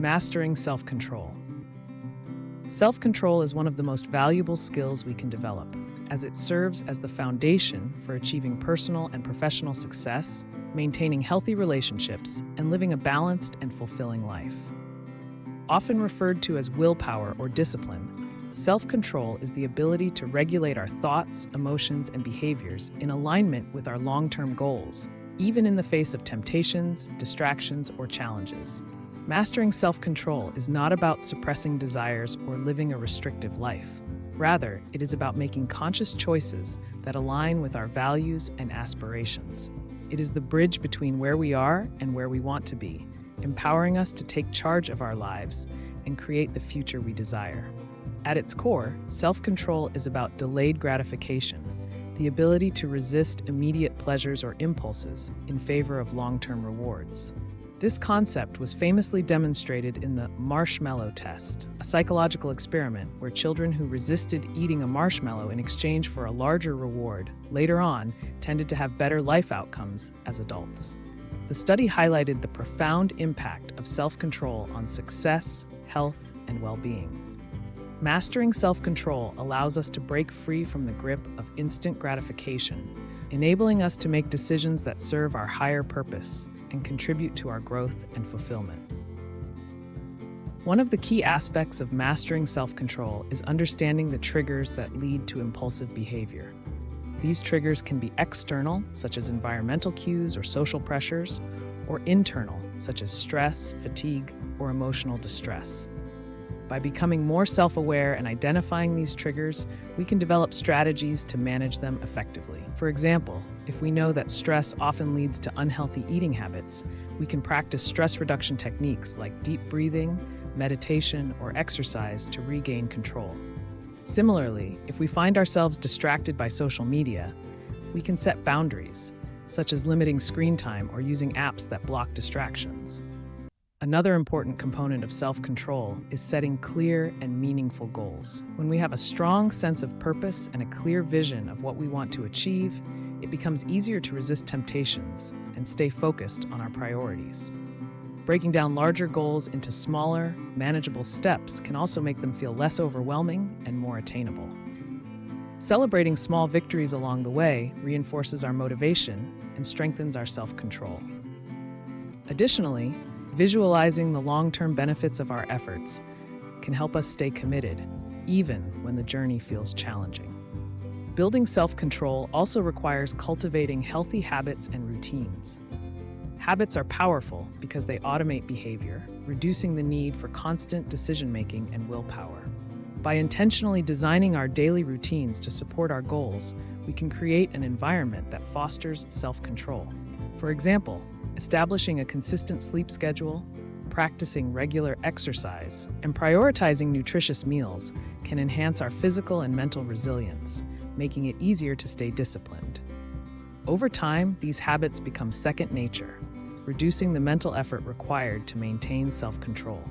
Mastering self-control. Self-control is one of the most valuable skills we can develop, as it serves as the foundation for achieving personal and professional success, maintaining healthy relationships, and living a balanced and fulfilling life. Often referred to as willpower or discipline, self-control is the ability to regulate our thoughts, emotions, and behaviors in alignment with our long-term goals, even in the face of temptations, distractions, or challenges. Mastering self-control is not about suppressing desires or living a restrictive life. Rather, it is about making conscious choices that align with our values and aspirations. It is the bridge between where we are and where we want to be, empowering us to take charge of our lives and create the future we desire. At its core, self-control is about delayed gratification, the ability to resist immediate pleasures or impulses in favor of long-term rewards. This concept was famously demonstrated in the marshmallow test, a psychological experiment where children who resisted eating a marshmallow in exchange for a larger reward later on tended to have better life outcomes as adults. The study highlighted the profound impact of self-control on success, health, and well-being. Mastering self-control allows us to break free from the grip of instant gratification, enabling us to make decisions that serve our higher purpose and contribute to our growth and fulfillment. One of the key aspects of mastering self-control is understanding the triggers that lead to impulsive behavior. These triggers can be external, such as environmental cues or social pressures, or internal, such as stress, fatigue, or emotional distress. By becoming more self-aware and identifying these triggers, we can develop strategies to manage them effectively. For example, if we know that stress often leads to unhealthy eating habits, we can practice stress reduction techniques like deep breathing, meditation, or exercise to regain control. Similarly, if we find ourselves distracted by social media, we can set boundaries, such as limiting screen time or using apps that block distractions. Another important component of self-control is setting clear and meaningful goals. When we have a strong sense of purpose and a clear vision of what we want to achieve, it becomes easier to resist temptations and stay focused on our priorities. Breaking down larger goals into smaller, manageable steps can also make them feel less overwhelming and more attainable. Celebrating small victories along the way reinforces our motivation and strengthens our self-control. Additionally, visualizing the long-term benefits of our efforts can help us stay committed, even when the journey feels challenging. Building self-control also requires cultivating healthy habits and routines. Habits are powerful because they automate behavior, reducing the need for constant decision-making and willpower. By intentionally designing our daily routines to support our goals, we can create an environment that fosters self-control. For example, establishing a consistent sleep schedule, practicing regular exercise, and prioritizing nutritious meals can enhance our physical and mental resilience, making it easier to stay disciplined. Over time, these habits become second nature, reducing the mental effort required to maintain self-control.